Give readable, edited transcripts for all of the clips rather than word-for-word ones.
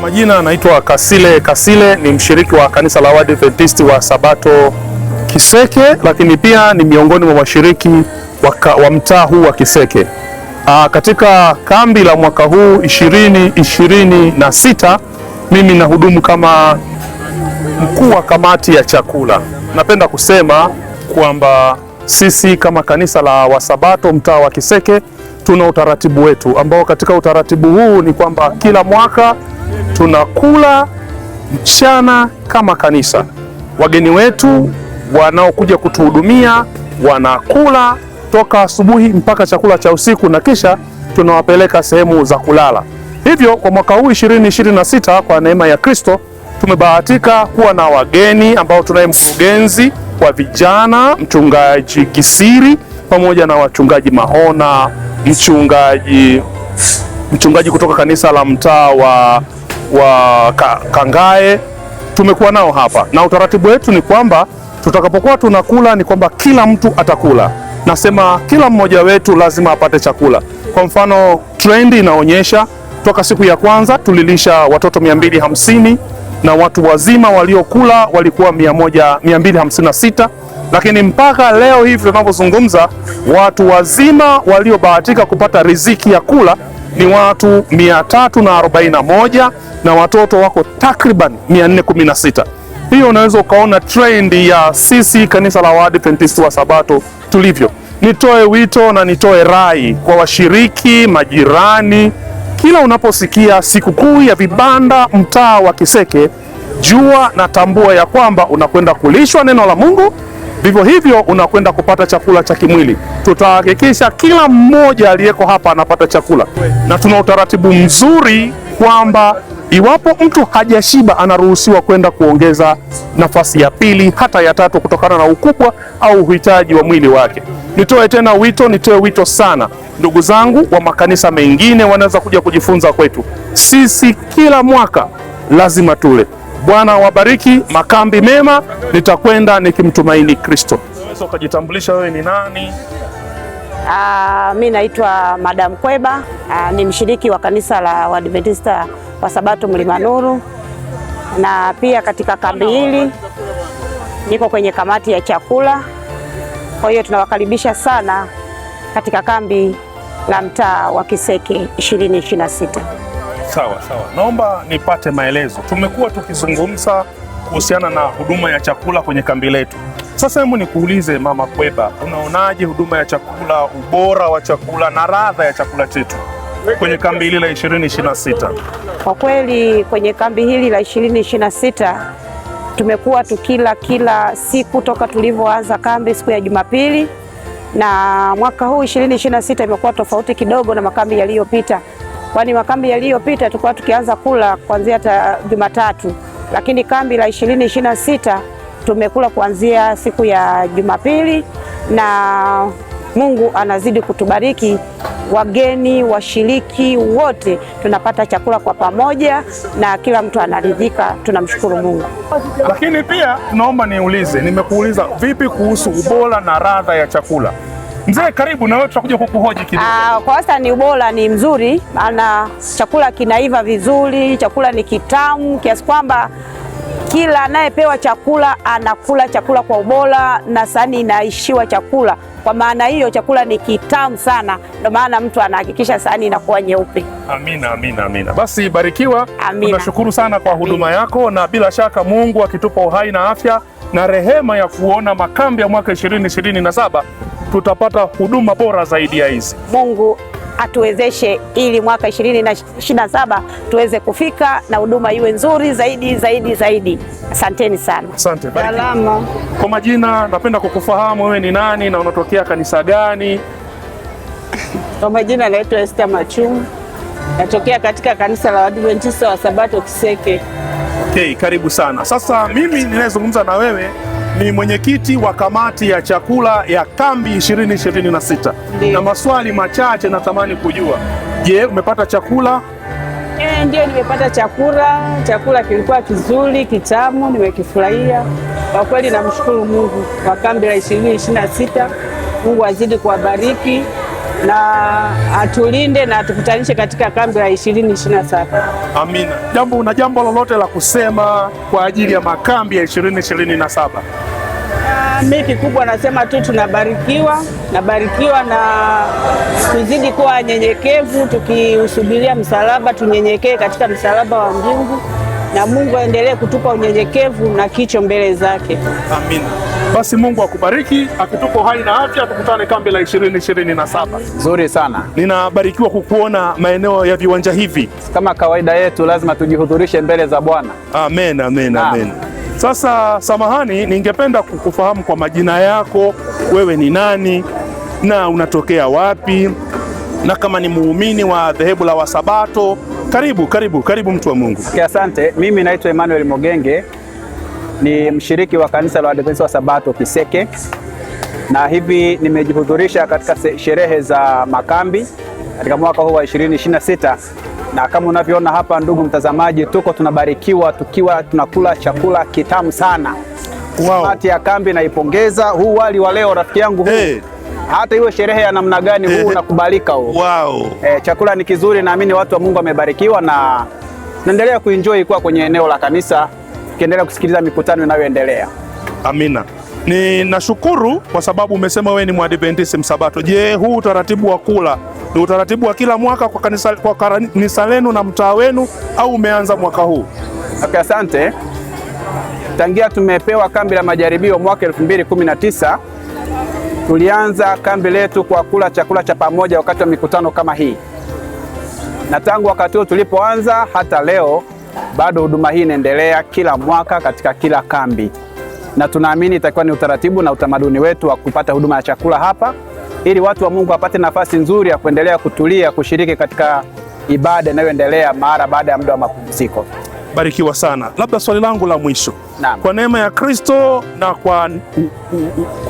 majina naitwa Kasile Kasile, ni mshiriki wa kanisa la Waadventista wa Sabato Kiseke, lakini pia ni miongoni mwa washiriki wa mtaa huu wa Kiseke. Katika kambi la mwaka huu 2026 mimi nahudumu kama mkuu wa kamati ya chakula. Napenda kusema kwamba sisi kama kanisa la Wasabato mtaa wa Kiseke tuna utaratibu wetu, ambao katika utaratibu huu ni kwamba kila mwaka tunakula mchana kama kanisa. Wageni wetu wanaokuja kutuhudumia wanakula toka asubuhi mpaka chakula cha usiku, na kisha tunawapeleka sehemu za kulala. Hivyo kwa mwaka huu 2026 kwa neema ya Kristo tumebahatika kuwa na wageni ambao tunaye mkurugenzi wa vijana, mchungaji Gisiri, pamoja na wachungaji Mahona, mchungaji kutoka kanisa la mtaa wa Kangae. Tumekuwa nao hapa, na utaratibu wetu ni kwamba tutakapokuwa tunakula ni kwamba kila mtu atakula. Nasema kila mmoja wetu lazima apate chakula. Kwa mfano, trendi inaonyesha toka siku ya kwanza tulilisha watoto 250 na watu wazima waliokula walikuwa 256, lakini mpaka leo hivi tunavyozungumza watu wazima waliobahatika kupata riziki ya kula ni watu 341 na watoto wako takriban 416. Hiyo unaweza ukaona trendi ya sisi kanisa la Waadventista wa Sabato tulivyo. Nitoe wito na nitoe rai kwa washiriki, majirani, kila unaposikia sikukuu ya vibanda mtaa wa Kiseke, jua na tambua ya kwamba unakwenda kulishwa neno la Mungu, vivyo hivyo unakwenda kupata chakula cha kimwili. Tutahakikisha kila mmoja aliyeko hapa anapata chakula, na tuna utaratibu mzuri kwamba iwapo mtu hajashiba anaruhusiwa kwenda kuongeza nafasi ya pili hata ya tatu kutokana na ukubwa au uhitaji wa mwili wake. Nitoe wito sana ndugu zangu wa makanisa mengine wanaweza kuja kujifunza kwetu. Sisi kila mwaka lazima tule. Bwana wabariki, makambi mema, nitakwenda nikimtumaini Kristo. Unaweza ukajitambulisha wewe ni nani? Mimi naitwa Madam Kweba, ni mshiriki wa kanisa la Waadventista wa Sabato Mlima Nuru, na pia katika kambi hili niko kwenye kamati ya chakula. Kwa hiyo tunawakaribisha sana katika kambi la mtaa wa Kiseke 2026. Sawa. Naomba nipate maelezo. Tumekuwa tukizungumza kuhusiana na huduma ya chakula kwenye kambi letu. Sasa hebu nikuulize Mama Kweba, unaonaje huduma ya chakula, ubora wa chakula na ladha ya chakula chetu kwenye kambi hili la 2026? Kwa kweli kwenye kambi hili la 2026 tumekuwa tukila kila siku toka tulivyoanza kambi siku ya Jumapili, na mwaka huu 2026 imekuwa tofauti kidogo na makambi yaliyopita, kwani makambi yaliyopita tulikuwa tukianza kula kuanzia Jumatatu, lakini kambi la 2026 tumekula kuanzia siku ya Jumapili, na Mungu anazidi kutubariki. Wageni, washiriki wote tunapata chakula kwa pamoja na kila mtu anaridhika. Tunamshukuru Mungu. Lakini pia naomba niulize, nimekuuliza vipi kuhusu ubora na ladha ya chakula? Mzee, karibu na wewe tutakuja kukuhoji kidogo. Kwa wastani ubora ni mzuri, maana chakula kinaiva vizuri, chakula ni kitamu kiasi kwamba kila anayepewa chakula anakula chakula kwa ubora na sahani inaishiwa chakula. Kwa maana hiyo chakula ni kitamu sana, ndio maana mtu anahakikisha sahani inakuwa nyeupe. Amina. Basi barikiwa. Amina. Tunashukuru sana kwa huduma yako, na bila shaka Mungu akitupa uhai na afya na rehema ya kuona makambi ya mwaka 2027 tutapata huduma bora zaidi ya hizi. Mungu atuwezeshe ili mwaka 2027 tuweze kufika na huduma iwe nzuri zaidi. Asanteni sana. Asante. Salama. Kwa majina napenda kukufahamu wewe ni nani na unatokea kanisa gani? Kwa majina naitwa Esther Machumu, natokea katika kanisa la Waadventista wa Sabato Kiseke. Okay, karibu sana. Sasa mimi ninayezungumza na wewe ni mwenyekiti wa kamati ya chakula ya kambi 2026. Na maswali machache natamani kujua. Je, umepata chakula? Ndio, nimepata chakula. Chakula kilikuwa kizuri, kitamu, nimekifurahia. Kwa kweli namshukuru Mungu kwa kambi la 2026. Mungu azidi kuwabariki na atulinde na atukutanishe katika kambi la 2027. Amina. Una jambo lolote la kusema kwa ajili ya makambi ya 2027? Mimi kikubwa nasema tu nabarikiwa na tuzidi kuwa wanyenyekevu, tukiusubiria msalaba, tunyenyekee katika msalaba wa mbingu, na Mungu aendelee kutupa unyenyekevu na kicho mbele zake. Amina. Basi Mungu akubariki, akitupa uhai na afya, tukutane kambi la 2027. Nzuri sana. Ninabarikiwa kukuona maeneo ya viwanja hivi. Kama kawaida yetu lazima tujihudhurishe mbele za Bwana. Amen, amen, amen. Sasa samahani, ningependa kukufahamu kwa majina yako, wewe ni nani na unatokea wapi, na kama ni muumini wa dhehebu la Wasabato. Karibu mtu wa Mungu. Asante. Mimi naitwa Emmanuel Mogenge, ni mshiriki wa kanisa la Waadventista wa Sabato Kiseke, na hivi nimejihudhurisha katika sherehe za makambi katika mwaka huu wa 2026, na kama unavyoona hapa, ndugu mtazamaji, tunabarikiwa tukiwa tunakula chakula kitamu sana. Wow. Kamati ya kambi naipongeza. Huu wali wa leo rafiki yangu huu, hata iwe sherehe ya namna gani huu unakubalika huu. Wow. Chakula ni kizuri, naamini watu wa Mungu wamebarikiwa, na naendelea kuenjoy kuwa kwenye eneo la kanisa, tukiendelea kusikiliza mikutano inayoendelea. Amina. Ninashukuru kwa sababu umesema wewe ni Mwadventista Msabato. Je, huu utaratibu wa kula ni utaratibu wa kila mwaka kwa kanisa lenu na mtaa wenu, au umeanza mwaka huu? Okay, asante. Tangia tumepewa kambi la majaribio mwaka 2019, tulianza kambi letu kwa kula chakula cha pamoja wakati wa mikutano kama hii, na tangu wakati huo tulipoanza hata leo bado huduma hii inaendelea kila mwaka katika kila kambi, na tunaamini itakuwa ni utaratibu na utamaduni wetu wa kupata huduma ya chakula hapa, ili watu wa Mungu wapate nafasi nzuri ya kuendelea kutulia kushiriki katika ibada inayoendelea mara baada ya muda wa mapumziko. Barikiwa sana. Labda swali langu la mwisho. Naam. Kwa neema ya Kristo na kwa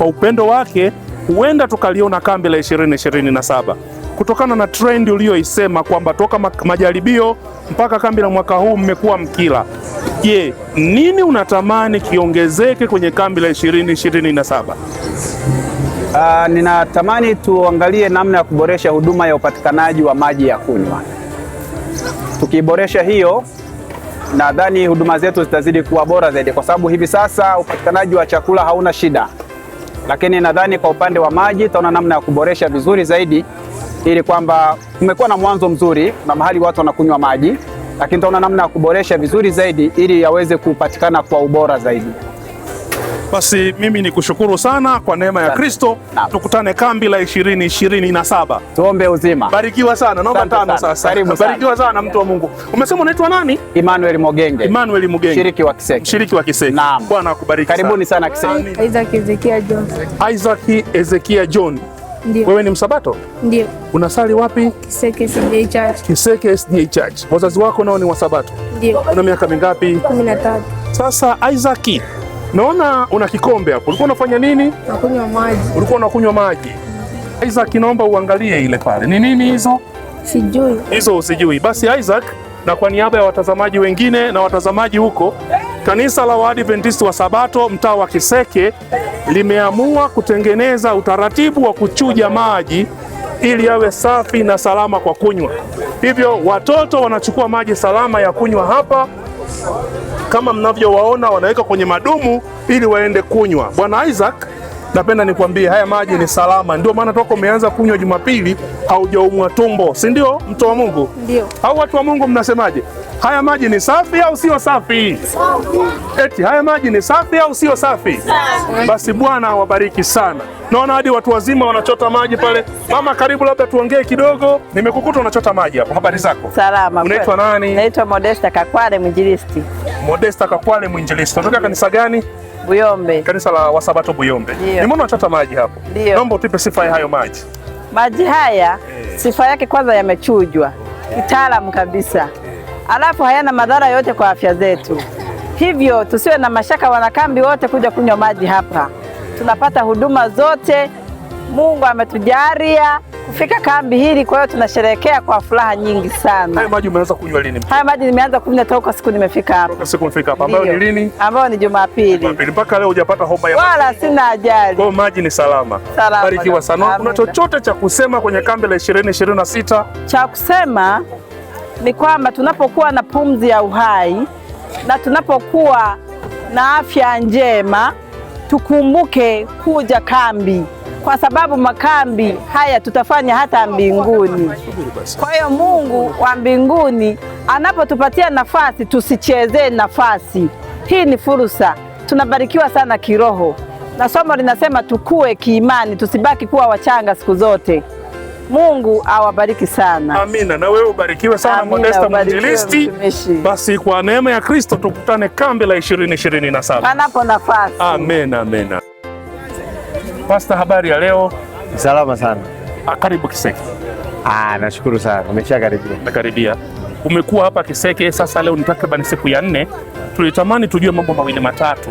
upendo wake, huenda tukaliona kambi la 2027 kutokana na trend uliyoisema kwamba toka majaribio mpaka kambi la mwaka huu mmekuwa mkila. Je, nini unatamani kiongezeke kwenye kambi la 2027? Ninatamani tuangalie namna ya kuboresha huduma ya upatikanaji wa maji ya kunywa. Tukiboresha hiyo, nadhani huduma zetu zitazidi kuwa bora zaidi, kwa sababu hivi sasa upatikanaji wa chakula hauna shida, lakini nadhani kwa upande wa maji tutaona namna ya kuboresha vizuri zaidi, ili kwamba kumekuwa na mwanzo mzuri na mahali watu wanakunywa maji, lakini tutaona namna ya kuboresha vizuri zaidi ili yaweze kupatikana kwa ubora zaidi. Basi mimi ni kushukuru sana kwa neema ya Kristo. Tukutane kambi la 2027. Tuombe uzima. Barikiwa sana. Naomba tano sasa. Barikiwa sana mtu wa Mungu. Umesema unaitwa nani? Emmanuel Mogenge. Emmanuel Mogenge. Mshiriki wa Kiseke. Mshiriki wa Kiseke. Naam. Bwana akubariki sana. Karibuni sana Kiseke. Isaac Ezekia John. Isaac Ezekia John. Ndio. Wewe ni Msabato? Ndio. Unasali wapi? Kiseke SDA Church. Kiseke SDA Church. Wazazi wako nao ni Wasabato? Ndio. Una miaka mingapi? 13. Sasa Isaac, naona una kikombe hapo. Ulikuwa unafanya nini? Nakunywa maji. Ulikuwa unakunywa maji. Isaac, naomba uangalie ile pale. Ni nini hizo? Sijui. Hizo usijui. Basi Isaac, na kwa niaba ya watazamaji wengine na watazamaji huko, kanisa la Waadventista wa Sabato mtaa wa Kiseke limeamua kutengeneza utaratibu wa kuchuja maji ili yawe safi na salama kwa kunywa. Hivyo watoto wanachukua maji salama ya kunywa hapa, kama mnavyowaona wanaweka kwenye madumu ili waende kunywa. Bwana Isaac, napenda nikwambie haya maji ni salama, ndio maana toka umeanza kunywa Jumapili haujaumwa tumbo, si ndio mtu wa Mungu? Ndio. Au watu wa Mungu mnasemaje? Haya maji ni safi au sio safi? Eti haya maji ni safi au sio safi? Basi Bwana awabariki sana. Naona hadi watu wazima wanachota maji pale. Mama, karibu, labda tuongee kidogo. Nimekukuta unachota maji hapo. Habari zako? Salama. Unaitwa nani? Naitwa Modesta Kakwale, mwinjilisti. Modesta Kakwale, mwinjilisti. Unatoka kanisa gani? Buyombe. Kanisa la Wasabato Buyombe. Nimeona unachota maji hapo. Ndio. Naomba utupe sifa ya hayo maji. Maji haya sifa yake kwanza yamechujwa kitaalamu kabisa, alafu hayana madhara yote kwa afya zetu, hivyo tusiwe na mashaka, wanakambi wote kuja kunywa maji hapa. Tunapata huduma zote, Mungu ametujalia kufika kambi hili. Kwa hiyo tunasherehekea kwa furaha nyingi sana. Haya maji umeanza kunywa lini? Haya maji nimeanza kunywa toka siku nimefika hapa. Toka siku nimefika hapa. Ambayo ni lini? Ambayo ni Jumapili. Mpaka leo hujapata homa ya wala sina ajali. Kwa maji ni salama. Barikiwa sana. Kuna chochote cha kusema kwenye kambi la 2026? Cha kusema ni kwamba tunapokuwa na pumzi ya uhai na tunapokuwa na afya njema, tukumbuke kuja kambi, kwa sababu makambi haya tutafanya hata mbinguni. Kwa hiyo Mungu wa mbinguni anapotupatia nafasi, tusichezee nafasi hii. Ni fursa. Tunabarikiwa sana kiroho, na somo linasema tukue kiimani, tusibaki kuwa wachanga siku zote. Mungu awabariki sana. Amina. Na wewe ubarikiwe sana Modesta Mwinjilisti. Basi kwa neema ya Kristo tukutane kambi la 2027 panapo nafasi. Amen, amen. Pastor, habari ya leo? Salama sana. Karibu Kiseke. Nashukuru sana. Karibia. Umekuwa hapa Kiseke sasa, leo ni takriban siku ya 4. Tulitamani tujue mambo mawili matatu.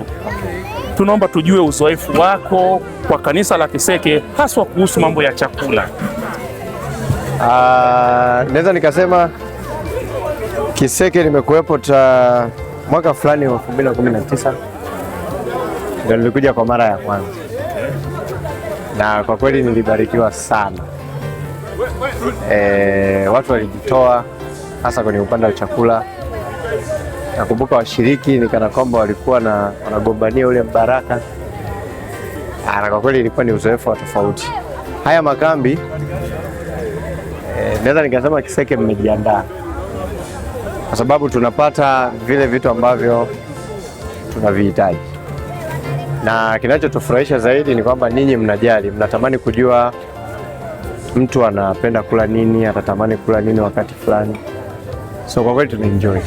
Tunaomba tujue uzoefu wako kwa kanisa la Kiseke, haswa kuhusu mambo ya chakula. Naweza nikasema Kiseke nimekuwepo mwaka fulani wa 2019 ndio nilikuja kwa mara ya kwanza, na kwa kweli nilibarikiwa sana. Watu walijitoa hasa kwenye upande wa chakula. Nakumbuka washiriki nikana kwamba walikuwa wanagombania ule mbaraka, na kwa kweli ilikuwa ni uzoefu wa tofauti. Haya makambi naweza nikasema Kiseke mmejiandaa, kwa sababu tunapata vile vitu ambavyo tunavihitaji, na kinachotufurahisha zaidi ni kwamba ninyi mnajali, mnatamani kujua mtu anapenda kula nini, atatamani kula nini wakati fulani. So kwa kweli tunaenjoy.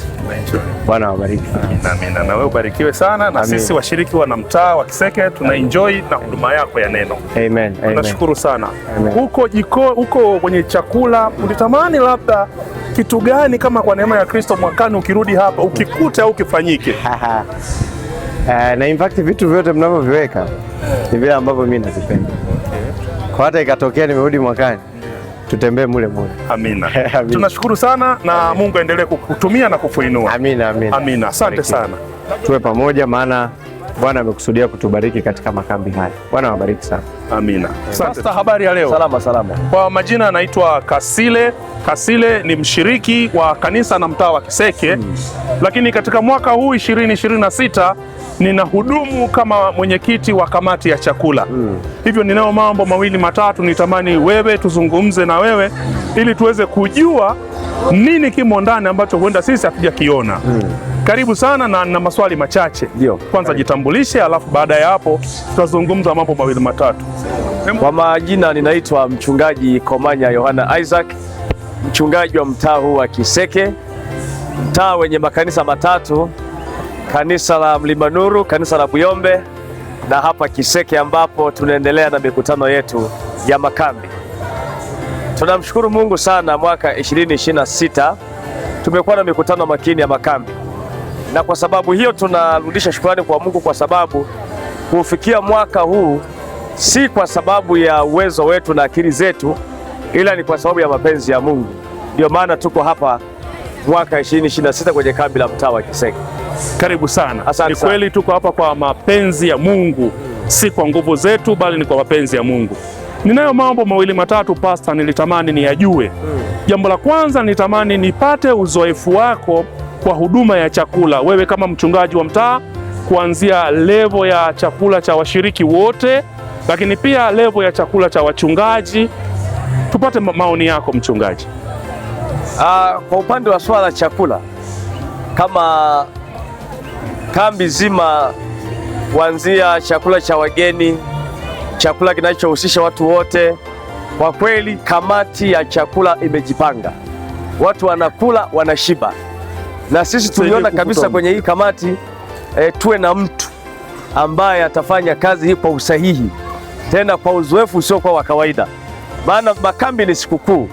Bwana wabariki sana. Amina. Na wewe ubarikiwe sana. Na sisi washiriki wa mtaa wa Kiseke tunaenjoy na huduma yako ya neno. Amen. Tunashukuru sana. Huko kwenye chakula ulitamani labda kitu gani, kama kwa neema ya Kristo mwakani ukirudi hapa ukikute au kifanyike? Na in fact vitu vyote mnavyoviweka ni vile ambavyo mimi nazipenda. Kwa hata ikatokea nimerudi mwakani, tutembee mule. Amina. Tunashukuru sana na Mungu aendelee kukutumia na kukuinua. Amina. Asante sana. Tuwe pamoja, maana Bwana amekusudia kutubariki katika makambi haya. Bwana wabariki sana. Amina. Sasa habari ya leo? Salama. Kwa majina anaitwa Kasile ni mshiriki wa kanisa na mtaa wa Kiseke. Lakini katika mwaka huu 2026 ninahudumu kama mwenyekiti wa kamati ya chakula. Hivyo ninao mambo mawili matatu nitamani wewe tuzungumze na wewe ili tuweze kujua nini kimo ndani ambacho huenda sisi hatujakiona. Karibu sana na maswali machache. Kwanza jitambulishe, alafu baada ya hapo tutazungumza mambo mawili matatu. Kwa majina ninaitwa mchungaji Komanya Yohana Isaac, mchungaji wa mtaa huu wa Kiseke, mtaa wenye makanisa matatu: kanisa la Mlima Nuru, kanisa la Buyombe na hapa Kiseke, ambapo tunaendelea na mikutano yetu ya makambi. Tunamshukuru Mungu sana, mwaka 2026 tumekuwa na mikutano makini ya makambi, na kwa sababu hiyo tunarudisha shukrani kwa Mungu, kwa sababu kufikia mwaka huu si kwa sababu ya uwezo wetu na akili zetu, ila ni kwa sababu ya mapenzi ya Mungu. Ndio maana tuko hapa mwaka 2026 kwenye kambi la mtaa wa Kiseke. Karibu sana. Ni kweli tuko hapa kwa mapenzi ya Mungu, si kwa nguvu zetu, bali ni kwa mapenzi ya Mungu. Ninayo mambo mawili matatu Pastor, nilitamani niyajue. Jambo la kwanza, nilitamani nipate uzoefu wako kwa huduma ya chakula, wewe kama mchungaji wa mtaa, kuanzia levo ya chakula cha washiriki wote, lakini pia levo ya chakula cha wachungaji. Tupate maoni yako mchungaji. Kwa upande wa swala chakula, kama kambi zima, kuanzia chakula cha wageni, chakula kinachohusisha watu wote, kwa kweli kamati ya chakula imejipanga, watu wanakula wanashiba, na sisi tuliona kabisa kwenye hii kamati tuwe na mtu ambaye atafanya kazi hii kwa usahihi, tena kwa uzoefu usiokuwa wa kawaida, maana makambi ni sikukuu,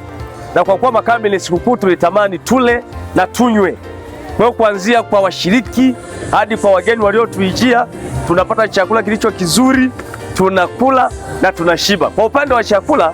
na kwa kuwa makambi ni sikukuu tulitamani tule na tunywe. Kwa hiyo kuanzia kwa washiriki hadi kwa wageni waliotuijia, tunapata chakula kilicho kizuri, tunakula na tunashiba. Kwa upande wa chakula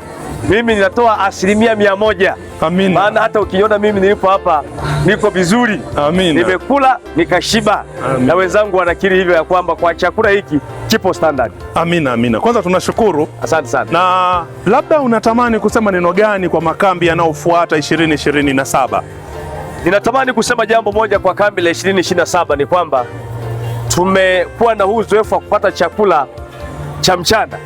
mimi ninatoa 100%. Amina. Maana hata ukiona mimi nilipo hapa niko vizuri. Amina. Nimekula nikashiba. Amina. Na wenzangu wanakiri hivyo ya kwamba kwa chakula hiki kipo standard. Amina, amina. Kwanza tunashukuru. Asante sana. Na labda unatamani kusema neno gani kwa makambi yanayofuata 2027? Ninatamani kusema jambo moja kwa kambi la 2027 ni kwamba tumekuwa na huu uzoefu wa kupata chakula cha mchana,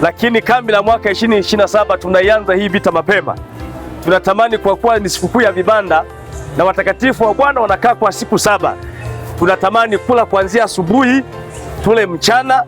lakini kambi la mwaka 2027 tunaianza hii vita mapema. Tunatamani kwa kuwa ni sikukuu ya vibanda na watakatifu wa Bwana wanakaa kwa siku 7, tunatamani kula kuanzia asubuhi, tule mchana,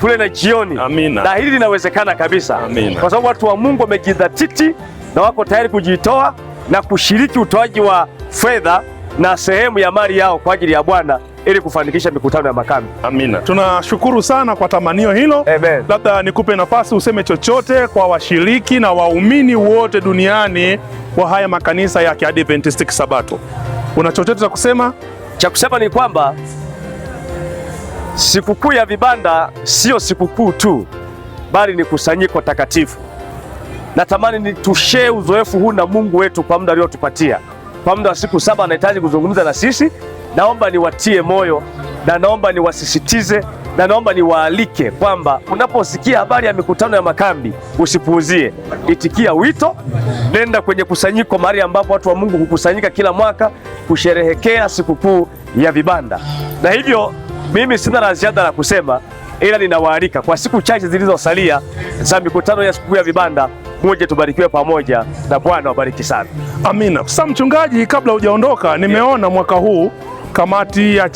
tule na jioni. Amina. Na hili linawezekana kabisa. Amina. Kwa sababu watu wa Mungu wamejidhatiti na wako tayari kujitoa na kushiriki utoaji wa fedha na sehemu ya mali yao kwa ajili ya Bwana ili kufanikisha mikutano ya makambi. Amina. Tunashukuru sana kwa tamanio hilo. Amen. Labda nikupe nafasi useme chochote kwa washiriki na waumini wote duniani wa haya makanisa ya Kiadventisti Kisabato. Una chochote cha kusema? Cha kusema ni kwamba sikukuu ya vibanda sio sikukuu tu, bali ni kusanyiko takatifu. Natamani nitushare uzoefu huu na Mungu wetu kwa muda aliotupatia. Kwa muda wa siku 7 anahitaji kuzungumza na sisi. Naomba niwatie moyo na naomba niwasisitize na naomba niwaalike kwamba unaposikia habari ya mikutano ya makambi usipuuzie. Itikia wito, nenda kwenye kusanyiko mahali ambapo watu wa Mungu hukusanyika kila mwaka kusherehekea sikukuu ya vibanda. Na hivyo mimi sina la ziada la kusema, ila ninawaalika kwa siku chache zilizosalia za mikutano ya sikukuu ya vibanda, muje tubarikiwe pamoja na Bwana wabariki sana. Amina. Sasa mchungaji, kabla hujaondoka, nimeona mwaka huu kamati ya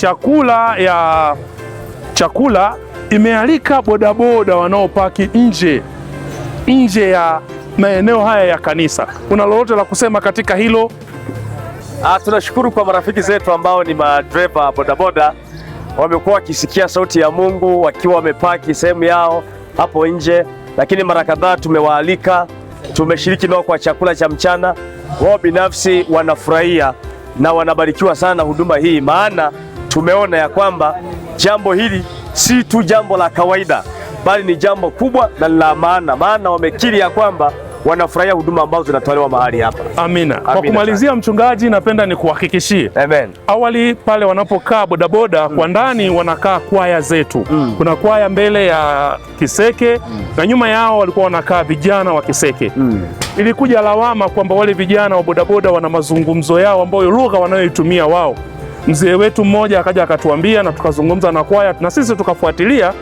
chakula imealika bodaboda wanaopaki nje ya maeneo haya ya kanisa. Una lolote la kusema katika hilo? Tunashukuru kwa marafiki zetu ambao ni madereva bodaboda, wamekuwa wakisikia sauti ya Mungu wakiwa wamepaki sehemu yao hapo nje, lakini mara kadhaa tumewaalika, tumeshiriki nao kwa chakula cha mchana. Wao binafsi wanafurahia na wanabarikiwa sana huduma hii, maana tumeona ya kwamba jambo hili si tu jambo la kawaida, bali ni jambo kubwa na la maana, maana wamekiri ya kwamba wanafurahia huduma ambazo zinatolewa mahali hapa. Amina. Kwa kumalizia, mchungaji, napenda nikuhakikishie. Amen. Awali pale wanapokaa bodaboda kwa ndani wanakaa kwaya zetu. Kuna kwaya mbele ya Kiseke na nyuma yao walikuwa wanakaa vijana wa Kiseke. Ilikuja lawama kwamba wale vijana wa bodaboda wana mazungumzo yao ambayo lugha wanayoitumia wao. Mzee wetu mmoja akaja akatuambia na tukazungumza na kwaya na sisi tukafuatilia,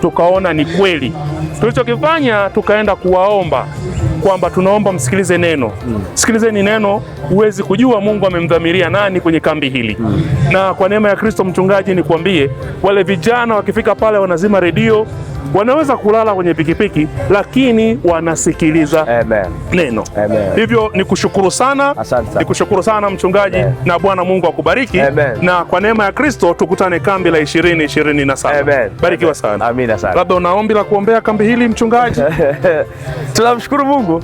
tukaona ni kweli. Tulichokifanya tukaenda kuwaomba kwamba tunaomba msikilize neno. Sikilizeni neno, huwezi kujua Mungu amemdhamiria nani kwenye kambi hili. Na kwa neema ya Kristo, mchungaji, nikwambie wale vijana wakifika pale wanazima redio, wanaweza kulala kwenye pikipiki, lakini wanasikiliza neno. Hivyo nikushukuru sana. Nikushukuru sana mchungaji. Na Bwana Mungu akubariki. Na kwa neema ya Kristo tukutane kambi la 2027. Barikiwa sana. Amina sana. Labda una ombi la kuombea kambi hili mchungaji? Tunamshukuru Mungu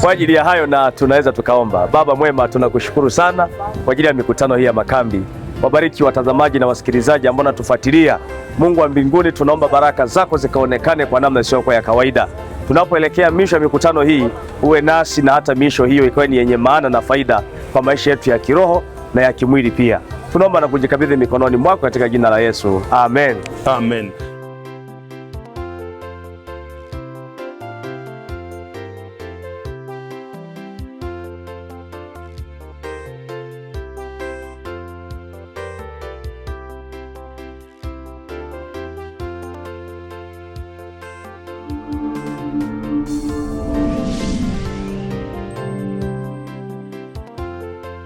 kwa ajili ya hayo na tunaweza tukaomba. Baba mwema, tunakushukuru sana kwa ajili ya mikutano hii ya makambi. Wabariki watazamaji na wasikilizaji ambao natufuatilia. Mungu wa mbinguni, tunaomba baraka zako zikaonekane kwa namna isiyokuwa ya kawaida. Tunapoelekea misho ya mikutano hii, uwe nasi na hata misho hiyo ikawa ni yenye maana na faida kwa maisha yetu ya kiroho na ya kimwili pia. Tunaomba na kujikabidhi mikononi mwako katika jina la Yesu. Amen. Amen.